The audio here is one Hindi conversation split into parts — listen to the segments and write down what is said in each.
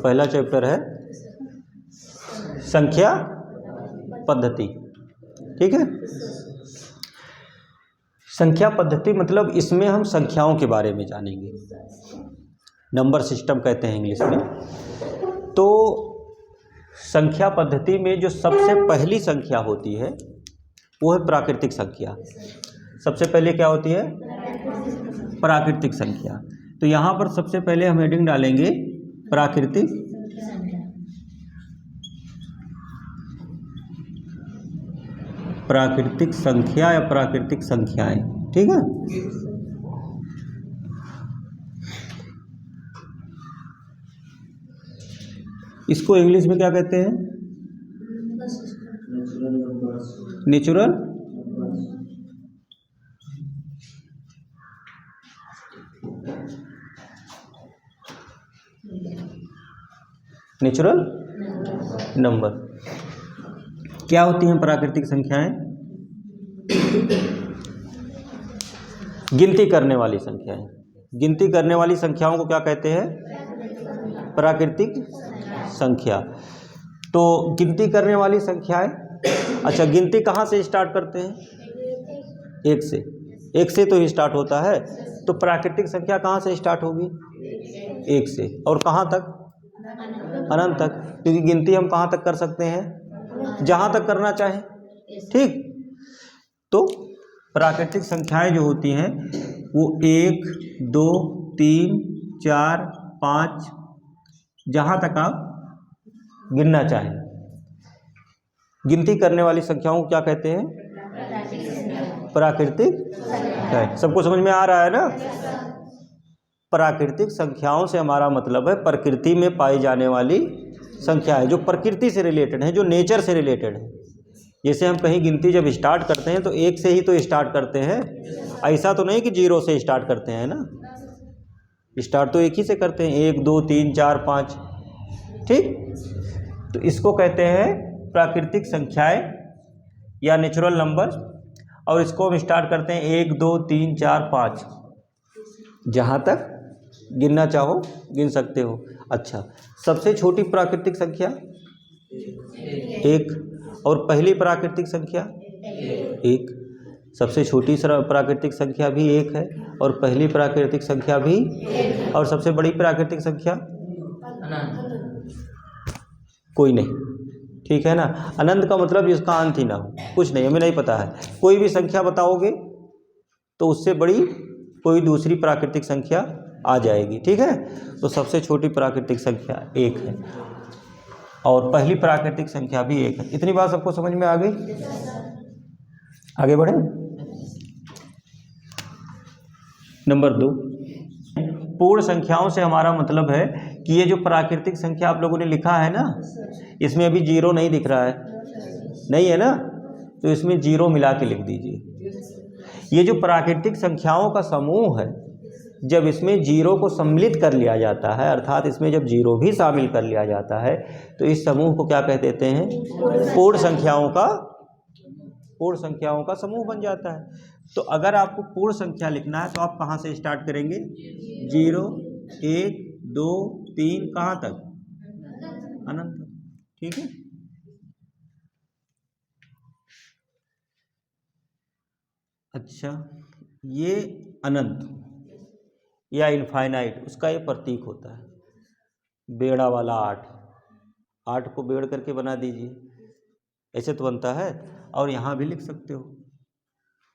पहला चैप्टर है संख्या पद्धति। ठीक है, संख्या पद्धति मतलब इसमें हम संख्याओं के बारे में जानेंगे, नंबर सिस्टम कहते हैं इंग्लिश में। तो संख्या पद्धति में जो सबसे पहली संख्या होती है वो है प्राकृतिक संख्या। सबसे पहले क्या होती है? प्राकृतिक संख्या। तो यहाँ पर सबसे पहले हम हेडिंग डालेंगे प्राकृतिक संख्या या प्राकृतिक संख्याएं। ठीक है, इसको इंग्लिश में क्या कहते हैं? Natural number. क्या होती हैं प्राकृतिक संख्याएं? गिनती करने वाली संख्याएं। गिनती करने वाली संख्याओं को क्या कहते हैं? प्राकृतिक संख्या। तो गिनती करने वाली संख्याएं, अच्छा गिनती कहाँ से स्टार्ट करते हैं? एक से तो ही स्टार्ट होता है। तो प्राकृतिक संख्या कहाँ से स्टार्ट होगी? एक से। और कहाँ तक? अनंत तक, क्योंकि गिनती हम कहाँ तक कर सकते हैं? जहाँ तक करना चाहें। ठीक, तो प्राकृतिक संख्याएं जो होती हैं वो 1, 2, 3, 4, 5, जहाँ तक आप गिनना चाहें। गिनती करने वाली संख्याओं को क्या कहते हैं? प्राकृतिक। सबको समझ में आ रहा है ना? प्राकृतिक संख्याओं से हमारा मतलब है प्रकृति में पाई जाने वाली संख्याएं, जो प्रकृति से रिलेटेड है, जो नेचर से रिलेटेड है। जैसे हम कहीं गिनती जब स्टार्ट करते हैं तो एक से ही तो स्टार्ट करते हैं, ऐसा तो नहीं कि 0 से स्टार्ट करते हैं ना। स्टार्ट तो एक ही से करते हैं, 1, 2, 3, 4, 5। ठीक, तो इसको कहते हैं प्राकृतिक संख्याएं या नेचुरल नंबर। और इसको हम स्टार्ट करते हैं 1, 2, 3, 4, 5, जहाँ तक गिनना चाहो गिन सकते हो। अच्छा, सबसे छोटी प्राकृतिक संख्या 1, और पहली प्राकृतिक संख्या 1। सबसे छोटी प्राकृतिक संख्या भी 1 है, और पहली प्राकृतिक संख्या भी, और सबसे बड़ी प्राकृतिक संख्या कोई नहीं। ठीक है ना? अनंत का मतलब जिसका अंत ही ना हो, कुछ नहीं, हमें नहीं पता है। कोई भी संख्या बताओगे तो उससे बड़ी कोई दूसरी प्राकृतिक संख्या आ जाएगी। ठीक है, तो सबसे छोटी प्राकृतिक संख्या 1 है, और पहली प्राकृतिक संख्या भी 1 है। इतनी बात सबको समझ में आ गई? आगे बढ़े। नंबर 2, पूर्ण संख्याओं से हमारा मतलब है कि ये जो प्राकृतिक संख्या आप लोगों ने लिखा है ना, इसमें अभी 0 नहीं दिख रहा है, नहीं है ना? तो इसमें 0 मिला के लिख दीजिए। ये जो प्राकृतिक संख्याओं का समूह है, जब इसमें 0 को सम्मिलित कर लिया जाता है, अर्थात इसमें जब 0 भी शामिल कर लिया जाता है, तो इस समूह को क्या कह देते हैं? पूर्ण संख्याओं का समूह बन जाता है। तो अगर आपको पूर्ण संख्या लिखना है तो आप कहाँ से स्टार्ट करेंगे? 0, 1, 2, 3, कहाँ तक? अनंत तक। ठीक है, अच्छा, ये अनंत या इनफाइनाइट, उसका ये प्रतीक होता है, बेड़ा वाला 8 को बेड़ करके बना दीजिए, ऐसे तो बनता है। और यहाँ भी लिख सकते हो,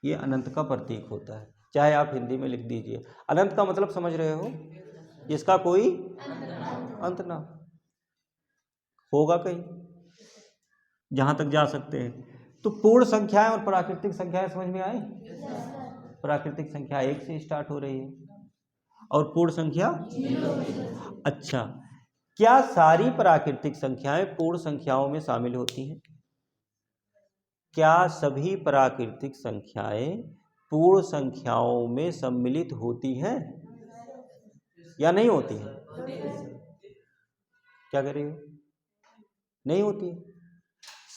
ये अनंत का प्रतीक होता है, चाहे आप हिंदी में लिख दीजिए। अनंत का मतलब समझ रहे हो? जिसका कोई अंत ना होगा, कहीं जहाँ तक जा सकते हैं। तो पूर्ण संख्याएं और प्राकृतिक संख्याएं समझ में आई? प्राकृतिक संख्या 1 से स्टार्ट हो रही है, और पूर्ण संख्या 0। अच्छा, क्या सारी प्राकृतिक संख्याएं पूर्ण संख्याओं में शामिल होती हैं? क्या सभी प्राकृतिक संख्याएं पूर्ण संख्याओं में सम्मिलित होती हैं या नहीं होती हैं? क्या कह रही हो? नहीं होती है।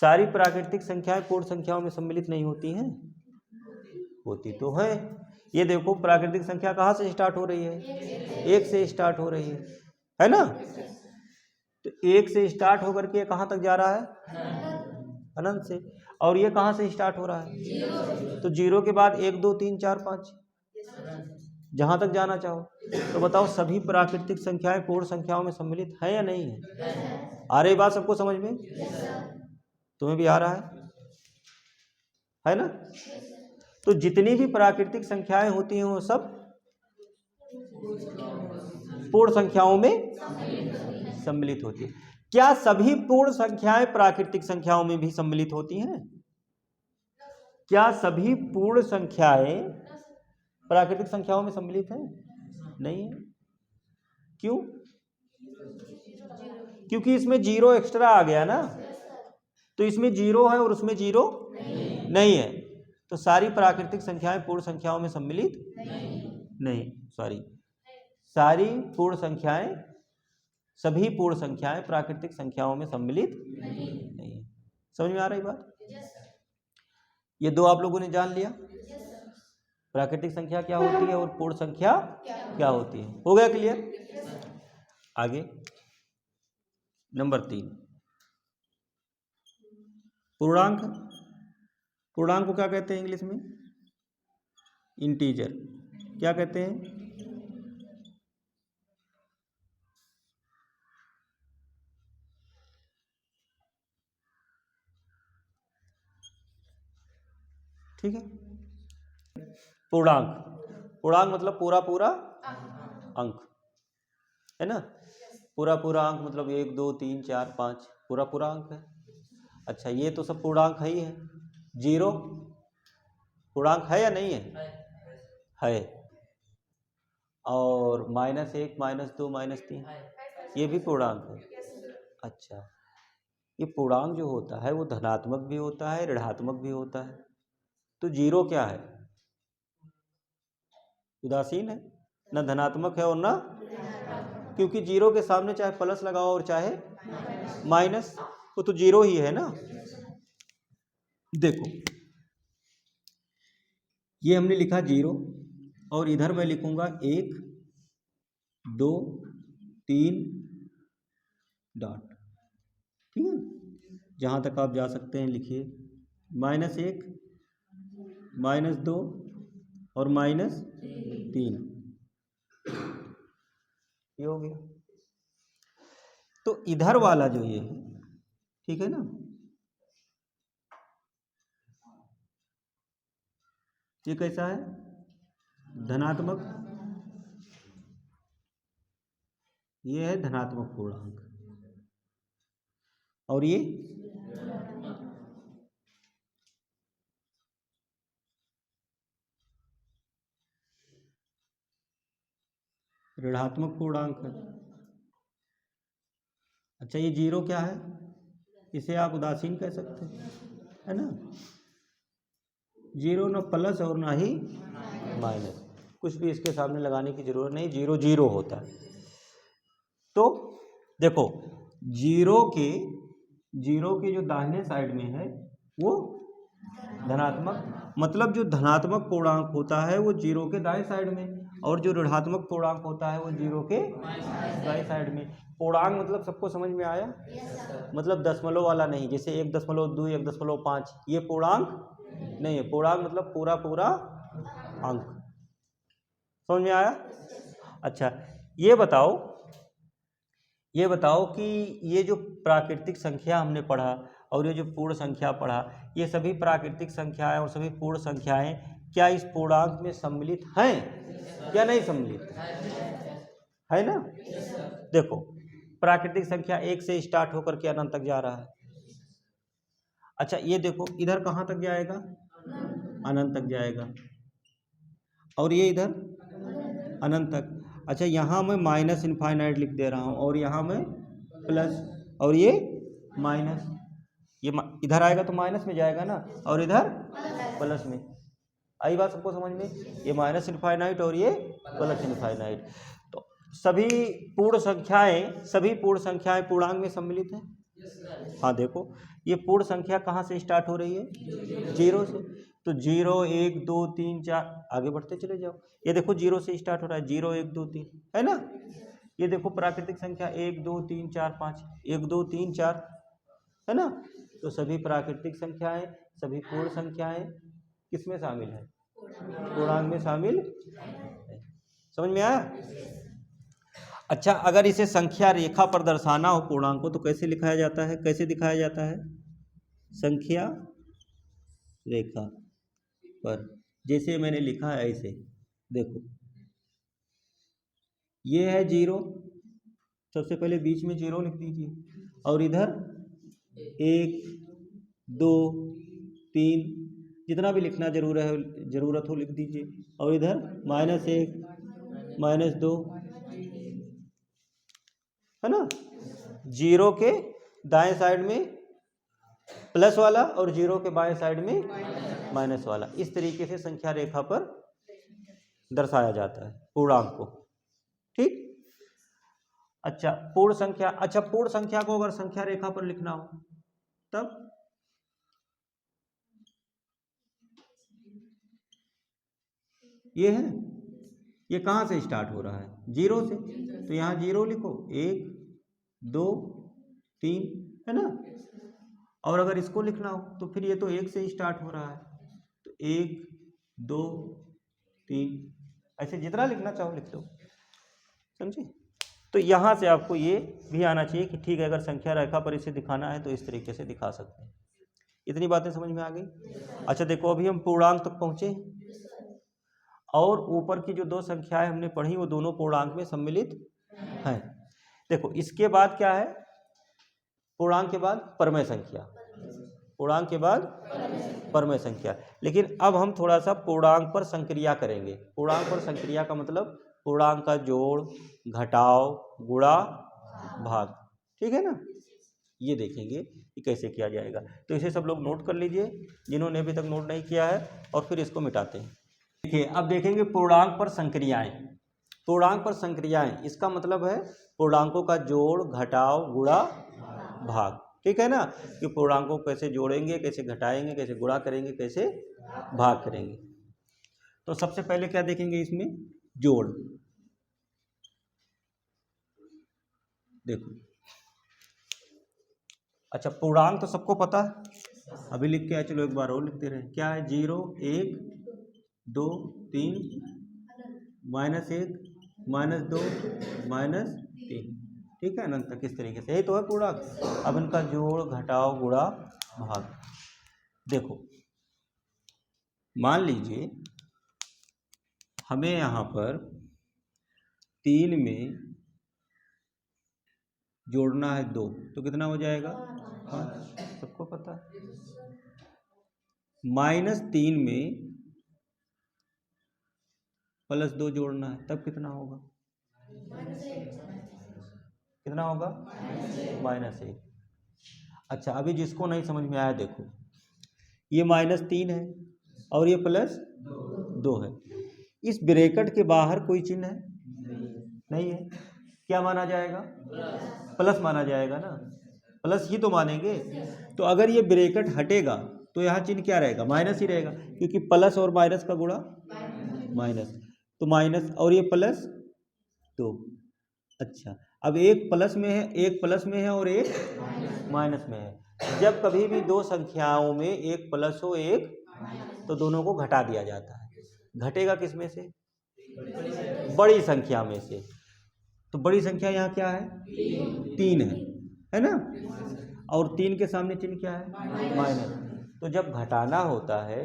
सारी प्राकृतिक संख्याएं पूर्ण संख्याओं में सम्मिलित नहीं होती हैं? होती तो है। ये देखो, प्राकृतिक संख्या कहाँ से स्टार्ट हो रही है? 1 से स्टार्ट हो रही है ना? एक से स्टार्ट होकर के कहाँ तक जा रहा है? अनंत से। और ये कहाँ से स्टार्ट हो रहा है? तो 0 के बाद 1 2 3 4 5 जहाँ तक जाना चाहो। तो बताओ सभी प्राकृतिक संख्याएं पूर्ण संख्याओं में सम्मिलित है या नहीं है? आ रही बात सबको समझ में? तुम्हें भी आ रहा है ना? तो जितनी भी प्राकृतिक संख्याएं होती हैं वो सब पूर्ण संख्याओं में सम्मिलित होती है। क्या सभी पूर्ण संख्याएं प्राकृतिक संख्याओं में भी सम्मिलित होती हैं? क्या सभी पूर्ण संख्याएं प्राकृतिक संख्याओं में सम्मिलित हैं? नहीं है। क्यों? क्योंकि इसमें 0 एक्स्ट्रा आ गया ना। तो इसमें 0 है और उसमें 0 नहीं है। तो सारी प्राकृतिक संख्याएं पूर्ण संख्याओं में सम्मिलित नहीं, सॉरी, सारी पूर्ण संख्याएं, सभी पूर्ण संख्याएं प्राकृतिक संख्याओं में सम्मिलित नहीं है। समझ में आ रही बात? ये दो आप लोगों ने जान लिया, प्राकृतिक संख्या क्या होती है और पूर्ण संख्या क्या होती है। हो गया क्लियर? आगे नंबर 3, पूर्णांक। पूर्णांक को क्या कहते हैं इंग्लिश में? इंटीजर। क्या कहते हैं? ठीक है। पूर्णांक, पूर्णांक मतलब पूरा पूरा अंक है ना। पूरा पूरा अंक मतलब 1 2 3 4 5 पूरा पूरा अंक है। अच्छा, ये तो सब पूर्णांक है ही है। 0 पूर्णांक है या नहीं है? है। और -1 -2 -3 ये भी पूर्णांक है। अच्छा, ये पूर्णांक जो होता है वो धनात्मक भी होता है, ऋणात्मक भी होता है। तो 0 क्या है? उदासीन है, ना धनात्मक है और ना, क्योंकि 0 के सामने चाहे प्लस लगाओ और चाहे माइनस, वो तो 0 ही है ना। देखो ये हमने लिखा 0 और इधर मैं लिखूंगा 1 2 3 डॉट। ठीक है, जहां तक आप जा सकते हैं लिखिए। -1 -2 और -3, ये हो गया। तो इधर वाला जो ये है, ठीक है ना, ये कैसा है? धनात्मक। ये है धनात्मक पूर्णांक और ये ऋणात्मक पूर्णांक है। अच्छा, ये 0 क्या है? इसे आप उदासीन कह सकते हैं, है ना। 0 ना प्लस और ना ही माइनस, कुछ भी इसके सामने लगाने की जरूरत नहीं, 0 0 होता है। तो देखो 0 के जो दाहिने साइड में है वो धनात्मक, मतलब जो धनात्मक पूर्णांक होता है वो 0 के दाएं साइड में, और जो ऋणात्मक पूर्णांक होता है वो 0 के बाएं साइड में। पूर्णांक मतलब सबको समझ में आया? मतलब दशमलव वाला नहीं, जैसे 1.2 1.5 ये पूर्णांक नहीं है। पूर्णांक मतलब पूरा पूरा अंक। समझ में आया? अच्छा, ये बताओ कि ये जो प्राकृतिक संख्या हमने पढ़ा और ये जो पूर्ण संख्या पढ़ा, ये सभी प्राकृतिक संख्याएं और सभी पूर्ण संख्याएं क्या इस पूर्णांक में सम्मिलित हैं क्या नहीं सम्मिलित है ना? देखो प्राकृतिक संख्या 1 से स्टार्ट होकर के अनंत तक जा रहा है। अच्छा, ये देखो इधर कहाँ तक जाएगा? अनंत तक जाएगा, और ये इधर अनंत तक। अच्छा, यहाँ मैं माइनस इनफाइनाइट लिख दे रहा हूँ और यहाँ मैं प्लस, और ये माइनस। ये इधर आएगा तो माइनस में जाएगा ना, और इधर प्लस में। आई बात सबको समझ में? ये माइनस इनफाइनाइट और ये प्लस इनफाइनाइट। तो सभी पूर्ण संख्याएं पूर्णांक में सम्मिलित हैं। हाँ देखो, ये पूर्ण संख्या कहाँ से स्टार्ट हो रही है? 0 से। तो 0 1 2 3 4 आगे बढ़ते चले जाओ। ये देखो 0 से स्टार्ट हो रहा है, 0 1 2 3, है ना। ये देखो प्राकृतिक संख्या 1 2 3 4 5, 1 2 3 4 है ना। तो सभी प्राकृतिक संख्याएं, सभी पूर्ण संख्याएं किस में शामिल है? पूर्णांक में शामिल है। समझ में आया? अच्छा, अगर इसे संख्या रेखा पर दर्शाना हो पूर्णांक को तो कैसे लिखाया जाता है, कैसे दिखाया जाता है? संख्या रेखा पर, जैसे मैंने लिखा है ऐसे देखो, ये है 0, सबसे पहले बीच में 0 लिख दीजिए, और इधर 1 2 3 जितना भी लिखना जरूरत हो लिख दीजिए, और इधर -1 -2 है ना। 0 के दाएं साइड में प्लस वाला और 0 के बाएं साइड में माइनस वाला, इस तरीके से संख्या रेखा पर दर्शाया जाता है पूर्णांक को। ठीक। अच्छा, पूर्ण संख्या, अच्छा पूर्ण संख्या को अगर संख्या रेखा पर लिखना हो तब ये है, ये कहां से स्टार्ट हो रहा है? 0 से, तो यहां 0 लिखो, 1 2 3 है ना। और अगर इसको लिखना हो तो फिर ये तो 1 से स्टार्ट हो रहा है, तो 1 2 3 ऐसे जितना लिखना चाहो लिख लो, समझे। तो यहाँ से आपको ये भी आना चाहिए कि ठीक है, अगर संख्या रेखा पर इसे दिखाना है तो इस तरीके से दिखा सकते हैं। इतनी बातें समझ में आ गई? अच्छा देखो, अभी हम पूर्णांक तक पहुँचे, और ऊपर की जो दो संख्याएं हमने पढ़ी वो दोनों पूर्णांक में सम्मिलित हैं। देखो इसके बाद क्या है? पूर्णांक के बाद परमेय संख्या, पूर्णांक के बाद परमेय संख्या। लेकिन अब हम थोड़ा सा पूर्णांक पर संक्रिया करेंगे। पूर्णांक पर संक्रिया का मतलब पूर्णांक का जोड़, घटाव, गुणा, भाग, ठीक है ना। ये देखेंगे कि कैसे किया जाएगा, तो इसे सब लोग नोट कर लीजिए जिन्होंने अभी तक नोट नहीं किया है, और फिर इसको मिटाते हैं। देखिए अब देखेंगे पूर्णांक पर संक्रियाएं। पूर्णांक पर संक्रियाएं इसका मतलब है पूर्णांकों का जोड़, घटाव, गुणा, भाग, ठीक है ना। कि पूर्णांकों को कैसे जोड़ेंगे, कैसे घटाएंगे, कैसे गुणा करेंगे, कैसे भाग करेंगे। तो सबसे पहले क्या देखेंगे इसमें? जोड़। देखो, अच्छा पूर्णांक तो सबको पता है, अभी लिख के आए, चलो एक बार और लिखते रहे। क्या है? 0 1 2 3 -1 -2 -3, ठीक है, अनंत तक। किस तरीके से? यही तो है पूर्णांक। अब इनका जोड़, घटाव, गुणा, भाग। देखो मान लीजिए हमें यहाँ पर 3 में जोड़ना है 2, तो कितना हो जाएगा? 5, सबको पता है। -3 में +2 जोड़ना है, तब कितना होगा? कितना होगा? -1। अच्छा, अभी जिसको नहीं समझ में आया देखो, ये -3 है और ये +2 है। इस ब्रैकेट के बाहर कोई चिन्ह है? नहीं है। क्या माना जाएगा? प्लस माना जाएगा ना, प्लस ही तो मानेंगे। तो अगर ये ब्रैकेट हटेगा तो यहाँ चिन्ह क्या रहेगा? माइनस ही रहेगा, क्योंकि प्लस और माइनस का गुणा माइनस, तो माइनस, और ये +2। अच्छा, अब एक प्लस में है, एक प्लस में है और एक माइनस में है। जब कभी भी दो संख्याओं में एक प्लस हो एक, तो दोनों को घटा दिया जाता है। घटेगा किस में से? बड़ी संख्या में से। तो बड़ी संख्या यहाँ क्या है? 3 है ना। और 3 के सामने चिन्ह क्या है? माइनस। तो जब घटाना होता है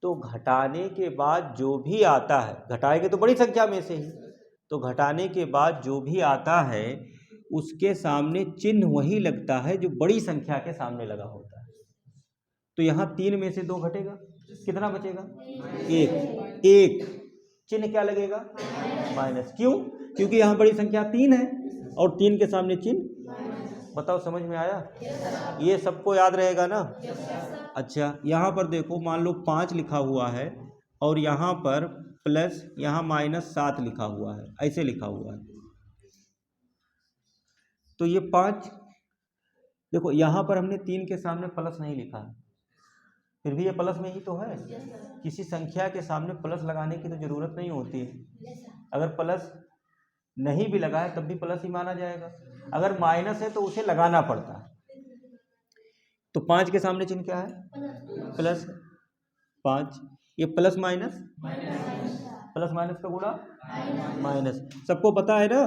तो घटाने के बाद जो भी आता है, घटाएंगे तो बड़ी संख्या में से ही, तो घटाने के बाद जो भी आता है उसके सामने चिन्ह वही लगता है जो बड़ी संख्या के सामने लगा होता है। तो यहाँ 3 में से 2 घटेगा, कितना बचेगा? 1। एक चिन्ह क्या लगेगा? माइनस। क्यों? क्योंकि यहाँ बड़ी संख्या 3 है और 3 के सामने चिन्ह। बताओ समझ में आया? ये सबको याद रहेगा ना। अच्छा, यहाँ पर देखो, मान लो 5 लिखा हुआ है और यहाँ पर प्लस, यहाँ -7 लिखा हुआ है, ऐसे लिखा हुआ है। तो ये 5, देखो यहाँ पर हमने 3 के सामने प्लस नहीं लिखा है, फिर भी ये प्लस में ही तो है। किसी संख्या के सामने प्लस लगाने की तो जरूरत नहीं होती है। अगर प्लस नहीं भी लगा है तब भी प्लस ही माना जाएगा। अगर माइनस है तो उसे लगाना पड़ता है। तो 5 के सामने चिन्ह क्या है? प्लस। 5 ये प्लस माइनस, प्लस माइनस का गुणा माइनस, सबको पता है ना।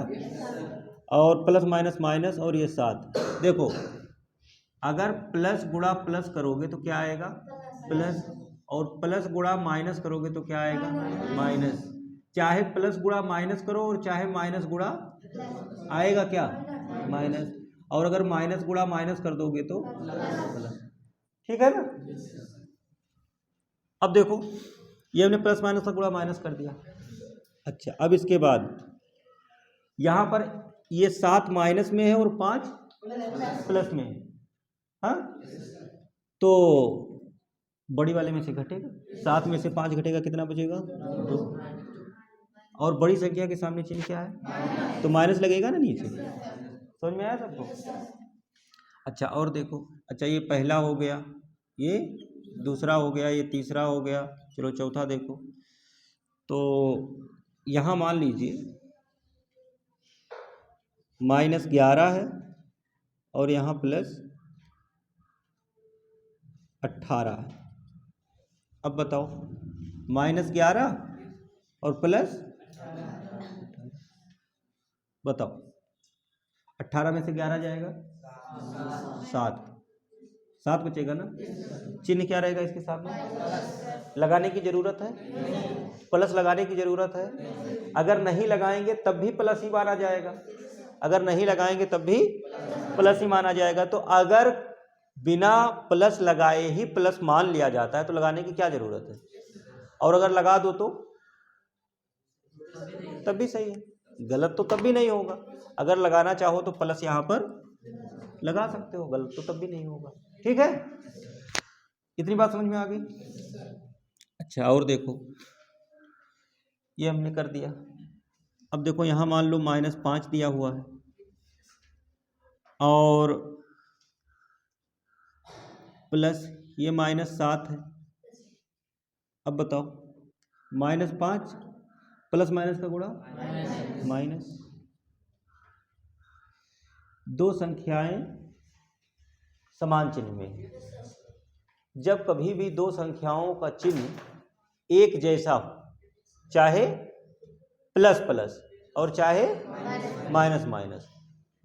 और प्लस माइनस माइनस, और ये 7। देखो अगर प्लस गुणा प्लस करोगे तो क्या आएगा? प्लस। और प्लस गुणा माइनस करोगे तो क्या आएगा? माइनस। चाहे प्लस गुणा माइनस करो और चाहे माइनस गुणा, आएगा क्या? माइनस। और अगर माइनस गुणा माइनस कर दोगे तो प्लस। ठीक है ना। अब देखो ये हमने प्लस माइनस का गुणा माइनस कर दिया। अच्छा अब इसके बाद यहां पर ये 7 माइनस में है और 5 प्लस में है। हाँ तो बड़ी वाले में से घटेगा, 7 में से 5 घटेगा, कितना बचेगा? 2। और बड़ी संख्या के सामने चिन्ह क्या है? तो माइनस लगेगा ना नीचे। समझ में आया सबको? अच्छा और देखो, अच्छा ये पहला हो गया, ये दूसरा हो गया, ये तीसरा हो गया। चलो चौथा देखो। तो यहाँ मान लीजिए -11 है और यहाँ +18 है। अब बताओ -11 और प्लस, बताओ 18 में से 11 जाएगा 7 बचेगा ना। चिन्ह क्या रहेगा इसके साथ में? लगाने की जरूरत है, प्लस लगाने की जरूरत है। अगर नहीं लगाएंगे तब भी प्लस ही माना जाएगा, अगर नहीं लगाएंगे तब भी प्लस ही माना जाएगा। तो अगर बिना प्लस लगाए ही प्लस मान लिया जाता है तो लगाने की क्या जरूरत है? और अगर लगा दो तो तब भी सही है, गलत तो तब भी नहीं होगा। अगर लगाना चाहो तो प्लस यहाँ पर लगा सकते हो, गलत तो तब भी नहीं होगा। ठीक है, इतनी बात समझ में आ गई। अच्छा और देखो ये हमने कर दिया। अब देखो यहाँ मान लो -5 दिया हुआ है और प्लस ये -7 है। अब बताओ -5 प्लस माइनस का गुणा माइनस। दो संख्याएं समान चिन्ह में, जब कभी भी दो संख्याओं का चिन्ह एक जैसा हो, चाहे प्लस प्लस और चाहे माइनस माइनस,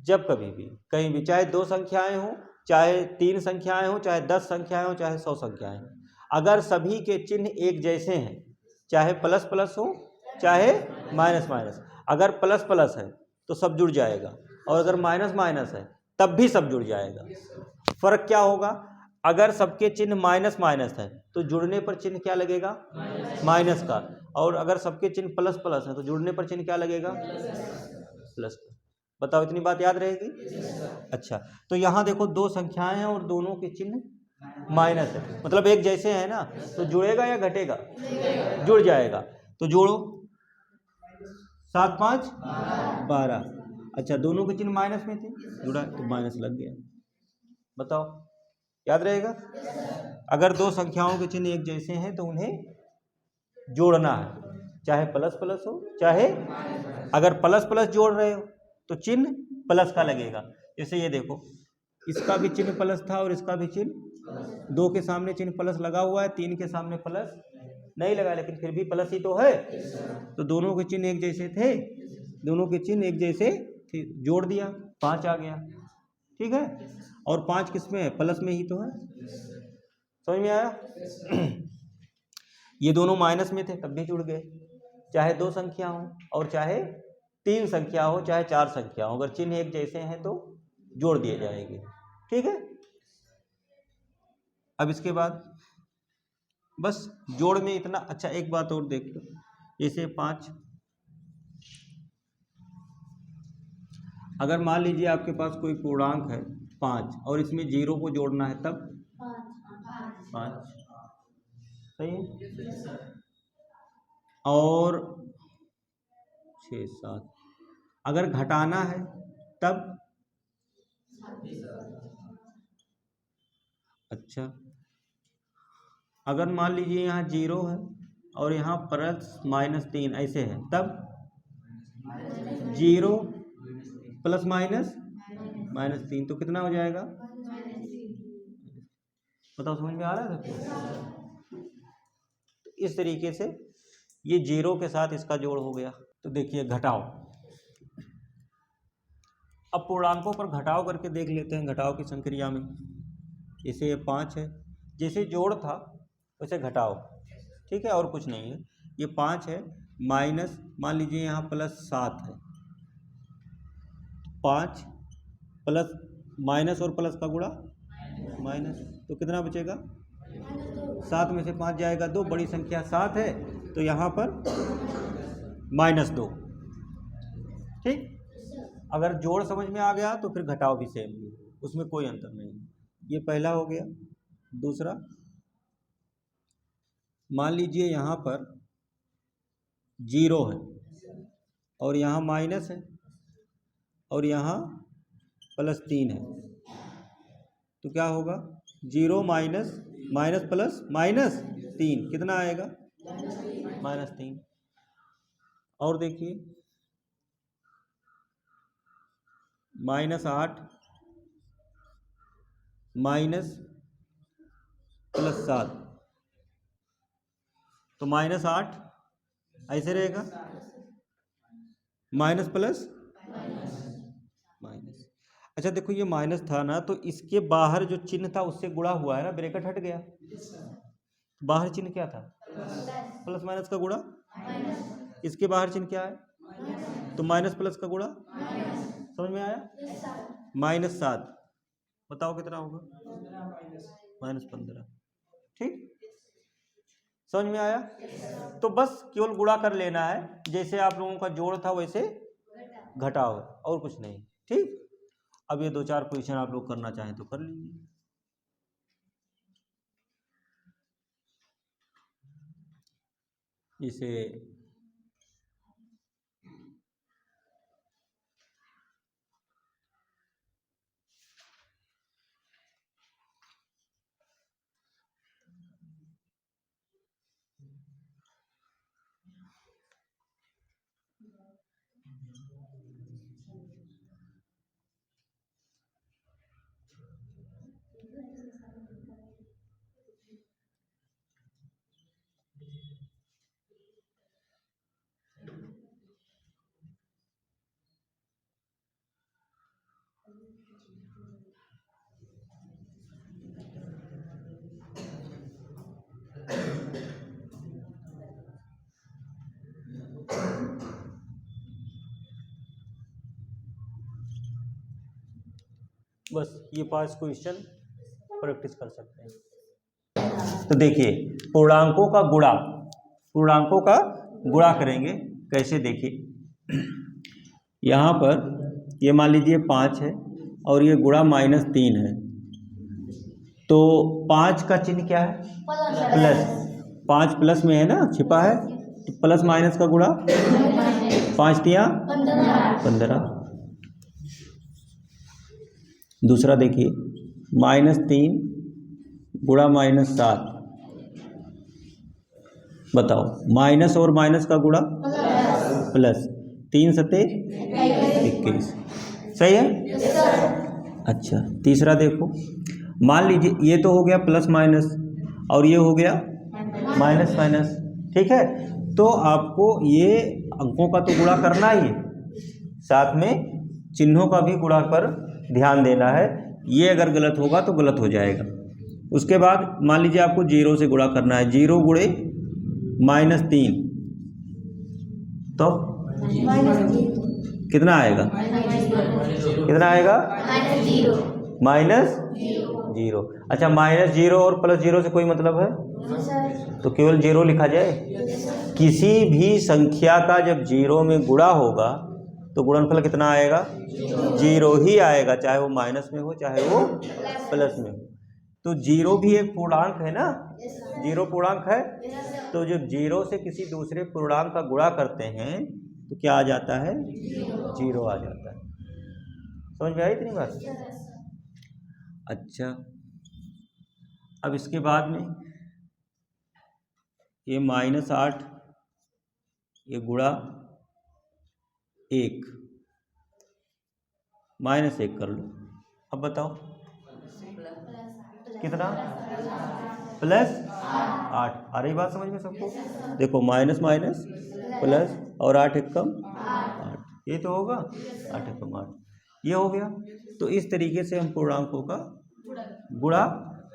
जब कभी भी कहीं भी, चाहे 2 संख्याएं हो, चाहे 3 संख्याएं हो, चाहे 10 संख्याएं हो, चाहे 100 संख्याएं हो, अगर सभी के चिन्ह एक जैसे हैं, चाहे प्लस प्लस हो चाहे माइनस माइनस, अगर प्लस प्लस है तो सब जुड़ जाएगा और अगर माइनस माइनस है तब भी सब जुड़ जाएगा। फर्क क्या होगा? अगर सबके चिन्ह माइनस माइनस है तो जुड़ने पर चिन्ह क्या लगेगा? माइनस का। और अगर सबके चिन्ह प्लस प्लस है तो जुड़ने पर चिन्ह क्या लगेगा? प्लस का। बताओ इतनी बात याद रहेगी? अच्छा तो यहाँ देखो 2 संख्याएं हैं और दोनों के चिन्ह माइनस है, मतलब एक जैसे हैं ना, तो जुड़ेगा या घटेगा? जुड़ जाएगा। तो जोड़ो 7 5 12। अच्छा दोनों के चिन्ह माइनस में थे, जुड़ा तो माइनस लग गया। बताओ याद रहेगा? अगर 2 संख्याओं के चिन्ह एक जैसे हैं तो उन्हें जोड़ना है, चाहे प्लस प्लस हो चाहे, अगर प्लस प्लस जोड़ रहे हो तो चिन्ह प्लस का लगेगा। जैसे ये देखो इसका भी चिन्ह प्लस था और इसका भी चिन्ह, 2 के सामने चिन्ह प्लस लगा हुआ है, 3 के सामने प्लस नहीं लगा, लेकिन फिर भी प्लस ही तो है। तो दोनों के चिन्ह एक जैसे थे, दोनों के चिन्ह एक जैसे थे, जोड़ दिया 5 आ गया। ठीक है, और 5 किस में है? प्लस में ही तो है। समझ में आया? ये दोनों माइनस में थे तब भी जुड़ गए, चाहे 2 संख्या हो और चाहे 3 संख्या हो, चाहे 4 संख्या हो, अगर चिन्ह एक जैसे हैं तो जोड़ दिए जाएंगे। ठीक है, अब इसके बाद बस जोड़ में इतना। अच्छा एक बात और देख लो, जैसे 5, अगर मान लीजिए आपके पास कोई पूर्णांक है 5 और इसमें 0 को जोड़ना है तब 5, सही है, और 6 7, अगर घटाना है तब, अच्छा अगर मान लीजिए यहाँ 0 है और यहाँ +-3 ऐसे है तब 0 प्लस माइनस -3, तो कितना हो जाएगा? बताओ, समझ में आ रहा है सबको? इस तरीके से ये 0 के साथ इसका जोड़ हो गया। तो देखिए घटाओ, अब पूर्णांकों पर घटाव करके देख लेते हैं घटाव की संक्रिया में। जैसे ये 5 है, जैसे जोड़ था वैसे घटाओ, ठीक है, और कुछ नहीं है। ये 5 है माइनस, मान लीजिए यहाँ +7 है, 5 प्लस माइनस और प्लस का गुणा माइनस, तो कितना बचेगा? 7 में से 5 जाएगा 2, बड़ी संख्या 7 है तो यहाँ पर -2। ठीक, अगर जोड़ समझ में आ गया तो फिर घटाव भी सेम ही, उसमें कोई अंतर नहीं। ये पहला हो गया। दूसरा, मान लीजिए यहाँ पर 0 है और यहाँ माइनस है और यहाँ +3 है, तो क्या होगा? 0 माइनस माइनस प्लस -3 कितना आएगा? -3। और देखिए -8 माइनस +7, तो -8 ऐसे रहेगा, माइनस प्लस माइनस। अच्छा देखो, ये माइनस था ना, तो इसके बाहर जो चिन्ह था उससे गुणा हुआ है ना, ब्रैकेट हट गया। बाहर चिन्ह क्या था? प्लस माइनस का गुणा। इसके बाहर चिन्ह क्या है? तो माइनस प्लस का गुणा। समझ में आया? -7, बताओ कितना होगा? -15। ठीक, समझ में आया? तो बस केवल गुणा कर लेना है, जैसे आप लोगों का जोड़ था वैसे घटाओ, और कुछ नहीं। ठीक, अब ये 2-4 क्वेश्चन आप लोग करना चाहें तो कर लीजिए। इसे बस ये 5 क्वेश्चन प्रैक्टिस कर सकते हैं। तो देखिए, पूर्णांकों का गुणा करेंगे कैसे, देखिए यहाँ पर ये मान लीजिए 5 है और ये गुणा -3 है, तो 5 का चिन्ह क्या है? प्लस। 5 प्लस में है ना, छिपा है, तो प्लस माइनस का गुणा 5 तिया 15। दूसरा देखिए, -3 गुणा -7, बताओ, माइनस और माइनस का गुणा प्लस, 3 सते 21, सही है? अच्छा, तीसरा देखो, मान लीजिए ये तो हो गया प्लस माइनस और ये हो गया माइनस माइनस, ठीक है, तो आपको ये अंकों का तो गुणा करना ही है, साथ में चिन्हों का भी गुणा पर ध्यान देना है। ये अगर गलत होगा तो गलत हो जाएगा। उसके बाद मान लीजिए आपको 0 से गुणा करना है, 0 गुणे -3, तो कितना आएगा? कितना आएगा? -0। अच्छा, -0 और +0 से कोई मतलब है? तो केवल 0 लिखा जाए। किसी भी संख्या का जब 0 में गुणा होगा तो गुणनफल कितना आएगा? 0 ही आएगा, चाहे वो माइनस में हो चाहे वो प्लस में हो। तो 0 भी एक पूर्णांक है ना, 0 पूर्णांक है, तो जब 0 से किसी दूसरे पूर्णांक का गुणा करते हैं तो क्या आ जाता है? 0 आ जाता है। समझ में आई इतनी बात? अच्छा, अब इसके बाद में ये -8 ये गुणा 1, -1 कर लो। अब बताओ कितना, +8। आ रही बात समझ में सबको? देखो माइनस माइनस प्लस और 8 एकम 8, ये तो होगा 8 एकम 8, ये हो गया। तो इस तरीके से हम पूर्णांकों का गुणा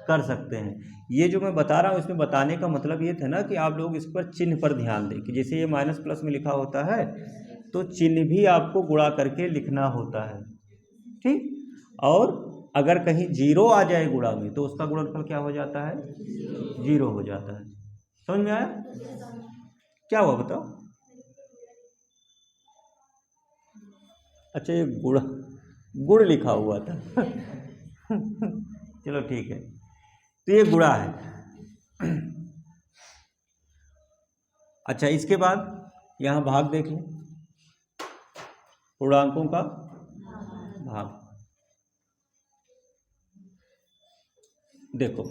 कर सकते हैं। ये जो मैं बता रहा हूँ इसमें बताने का मतलब ये था ना कि आप लोग इस पर चिन्ह पर ध्यान दें कि जैसे ये माइनस प्लस में लिखा होता है तो चिन्ह भी आपको गुणा करके लिखना होता है, ठीक। और अगर कहीं 0 आ जाए गुणा में तो उसका गुणनफल क्या हो जाता है, 0 हो जाता है। समझ में आया? क्या हुआ बताओ? अच्छा ये गुण लिखा हुआ था चलो ठीक है, तो ये गुणा है। अच्छा इसके बाद यहाँ भाग देख लें, पूर्णांकों का भाग। देखो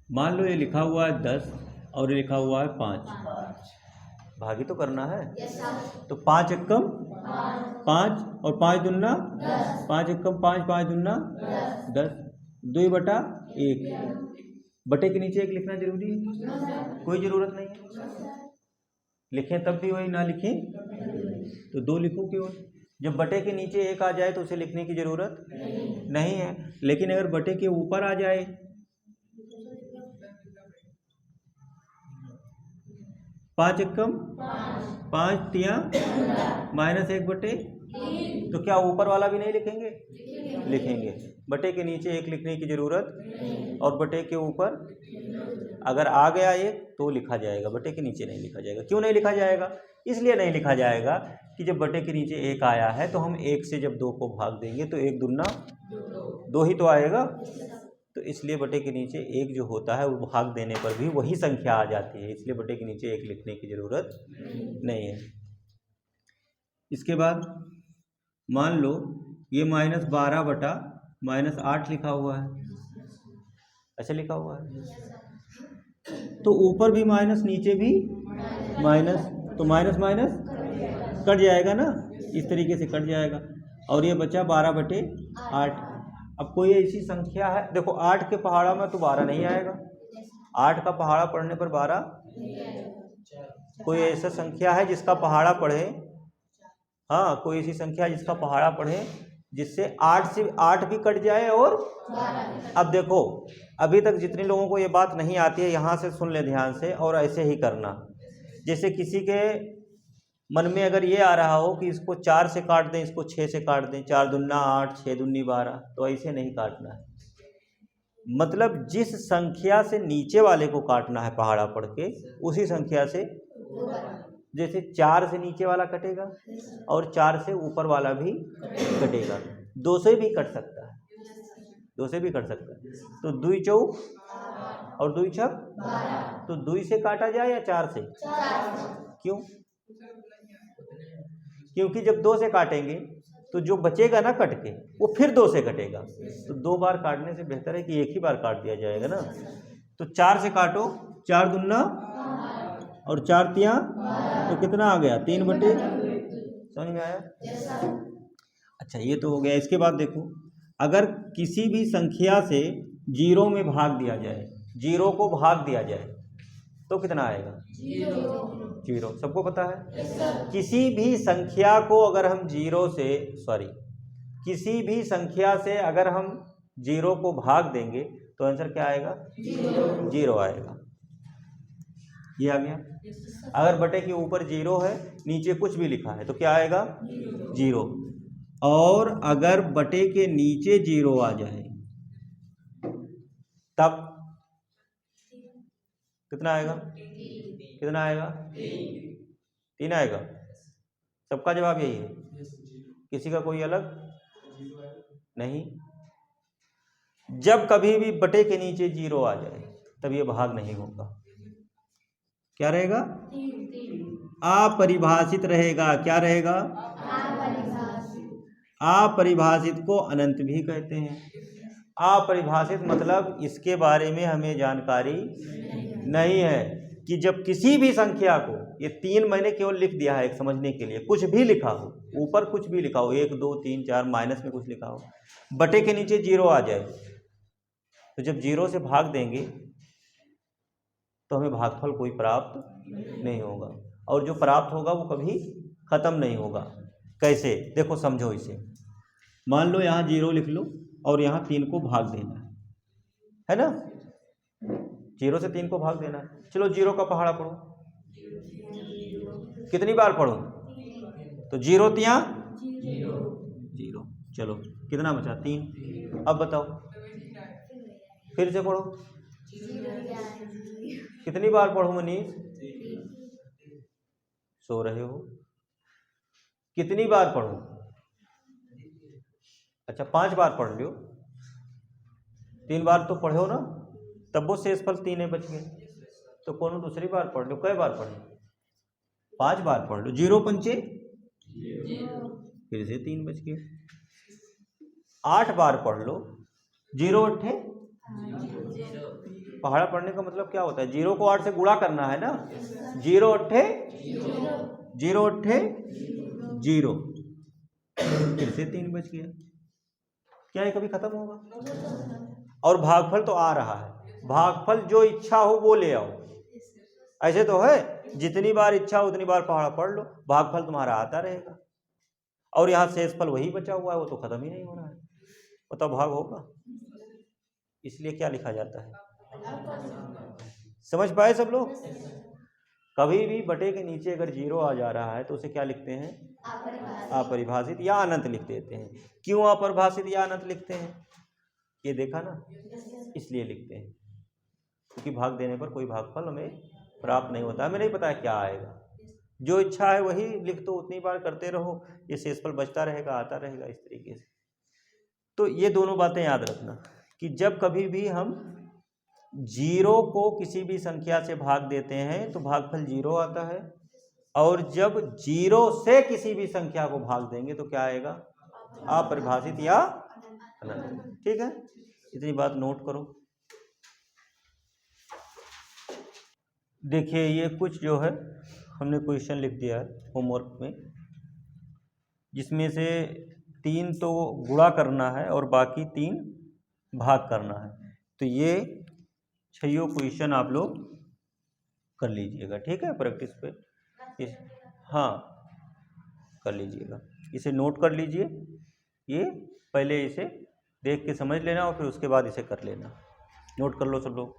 मान लो ये लिखा हुआ है 10 और ये लिखा हुआ है 5, भागी तो करना है। तो 5 एकम 5 और 5 दूना 5 एकम 5, 5 दूना 10, 2/1। बटे के नीचे 1 लिखना जरूरी है? कोई ज़रूरत नहीं है, लिखें तब भी वही, ना लिखें तो 2 लिखो क्यों? जब बटे के नीचे 1 आ जाए तो उसे लिखने की ज़रूरत नहीं है। लेकिन अगर बटे के ऊपर आ जाए, 5 एकम 5 तिया -1/, तो क्या ऊपर वाला भी नहीं लिखेंगे? लिखेंगे। बटे के नीचे 1 लिखने की ज़रूरत और बटे के ऊपर अगर आ गया 1 तो लिखा जाएगा, बटे के नीचे नहीं लिखा जाएगा। क्यों नहीं लिखा जाएगा? इसलिए नहीं लिखा जाएगा कि जब बटे के नीचे 1 आया है तो हम 1 से जब 2 को भाग देंगे तो 1 दूना 2 ही तो आएगा। तो इसलिए बटे के नीचे 1 जो होता है वो भाग देने पर भी वही संख्या आ जाती है, इसलिए बटे के नीचे 1 लिखने की ज़रूरत नहीं है। इसके बाद मान लो ये -12 बटा -8 लिखा हुआ है, ऐसे लिखा हुआ है। तो ऊपर भी माइनस नीचे भी माइनस, तो माइनस माइनस कट जाएगा ना, इस तरीके से कट जाएगा। और ये बचा 12/8। अब कोई ऐसी संख्या है, देखो 8 के पहाड़ा में तो 12 नहीं आएगा, 8 का पहाड़ा पढ़ने पर 12। कोई ऐसा संख्या है जिसका पहाड़ा पढ़े, हाँ कोई ऐसी संख्या जिसका पहाड़ा पढ़े जिससे 8 से 8 भी कट जाए और अब देखो अभी तक जितने लोगों को ये बात नहीं आती है यहाँ से सुन ले ध्यान से और ऐसे ही करना। जैसे किसी के मन में अगर ये आ रहा हो कि इसको 4 से काट दें, इसको 6 से काट दें, 4 दूना 8, 6 दूनी 12, तो ऐसे नहीं काटना है। मतलब जिस संख्या से नीचे वाले को काटना है पहाड़ा पढ़ के, उसी संख्या से, जैसे 4 से नीचे वाला कटेगा और 4 से ऊपर वाला भी कटेगा। 2 से भी कट सकता है, 2 से भी कट सकता है। तो 2 चौक और 2 छक, तो 2 से काटा जाए या 4 से? क्यों? क्योंकि जब 2 से काटेंगे तो जो बचेगा ना कट के वो फिर 2 से कटेगा, तो 2 बार काटने से बेहतर है कि एक ही बार काट दिया जाएगा ना। तो 4 से काटो, 4 दूना और 4 तिया, तो कितना आ गया? 3/। समझ में आया? अच्छा ये तो हो गया। इसके बाद देखो अगर किसी भी संख्या से 0 में भाग दिया जाए, 0 को भाग दिया जाए तो कितना आएगा? 0। सबको पता है? किसी भी संख्या को अगर हम 0 से, किसी भी संख्या से अगर हम 0 को भाग देंगे तो आंसर क्या आएगा? 0 आएगा। ये आ गया। अगर बटे के ऊपर 0 है, नीचे कुछ भी लिखा है तो क्या आएगा? 0। और अगर बटे के नीचे 0 आ जाए तब कितना आएगा? कितना आएगा? 3 आएगा। सबका जवाब यही है, किसी का कोई अलग नहीं। जब कभी भी बटे के नीचे 0 आ जाए तब ये भाग नहीं होगा। क्या रहेगा? अपरिभाषित रहेगा। क्या रहेगा? अपरिभाषित को अनंत भी कहते हैं। अपरिभाषित मतलब इसके बारे में हमें जानकारी नहीं है। कि जब किसी भी संख्या को, ये 3 मैंने केवल लिख दिया है एक समझने के लिए, कुछ भी लिखा हो, ऊपर कुछ भी लिखा हो, 1 2 3 4 माइनस में कुछ लिखा हो, बटे के नीचे 0 आ जाए, तो जब 0 से भाग देंगे तो हमें भागफल कोई प्राप्त नहीं होगा, और जो प्राप्त होगा वो कभी खत्म नहीं होगा। कैसे, देखो समझो इसे। मान लो यहाँ 0 लिख लो और यहाँ 3 को भाग देना है ना, 0 से 3 को भाग देना है। चलो 0 का पहाड़ा पढ़ो, कितनी बार पढ़ो, तो 0 तिया 0, चलो कितना बचा 3। अब बताओ, फिर से पढ़ो, कितनी बार पढ़ो मनीष, सो रहे हो, कितनी बार पढ़ो, अच्छा 5 बार पढ़ लो, 3 बार तो पढ़ो ना, तब वो शेषफल 3 बच गए, तो कौन दूसरी बार पढ़ लो, कई बार पढ़ लो, 5 बार पढ़ लो, 0 पंचे, फिर से 3 बच गए। 8 बार पढ़ लो, 0 अट्ठे, पहाड़ा पढ़ने का मतलब क्या होता है, 0 को 8 से गुणा करना है ना, 0 अट्ठे 0, फिर से 3 बच गया। क्या ये कभी खत्म होगा? और भागफल तो आ रहा है, भागफल जो इच्छा हो वो ले आओ, ऐसे तो है, जितनी बार इच्छा हो उतनी बार पहाड़ा पढ़ लो, भागफल तुम्हारा आता रहेगा। और यहाँ शेषफल वही बचा हुआ है, वो तो खत्म ही नहीं हो रहा है, बताओ भाग होगा? इसलिए क्या लिखा जाता है, समझ पाए सब लोग? कभी भी बटे के नीचे अगर 0 आ जा रहा है तो उसे क्या लिखते हैं, अपरिभाषित या अनंत लिख देते हैं। क्यों अपरिभाषित या अनंत लिखते हैं, ये देखा ना, इसलिए लिखते हैं क्योंकि भाग देने पर कोई भागफल हमें प्राप्त नहीं होता, हमें नहीं पता क्या आएगा, जो इच्छा है वही लिख दो, उतनी बार करते रहो, ये शेषफल बचता रहेगा, आता रहेगा, इस तरीके से। तो ये दोनों बातें याद रखना कि जब कभी भी हम 0 को किसी भी संख्या से भाग देते हैं तो भागफल 0 आता है, और जब 0 से किसी भी संख्या को भाग देंगे तो क्या आएगा, अपरिभाषित या अनंत। ठीक है, इतनी बात नोट करो। देखिए ये कुछ जो है हमने क्वेश्चन लिख दिया है होमवर्क में, जिसमें से 3 तो गुणा करना है और बाकी 3 भाग करना है, तो ये 6 क्वेश्चन आप लोग कर लीजिएगा। ठीक है, प्रैक्टिस पे हाँ कर लीजिएगा, इसे नोट कर लीजिए, ये पहले इसे देख के समझ लेना और फिर उसके बाद इसे कर लेना। नोट कर लो सब लोग।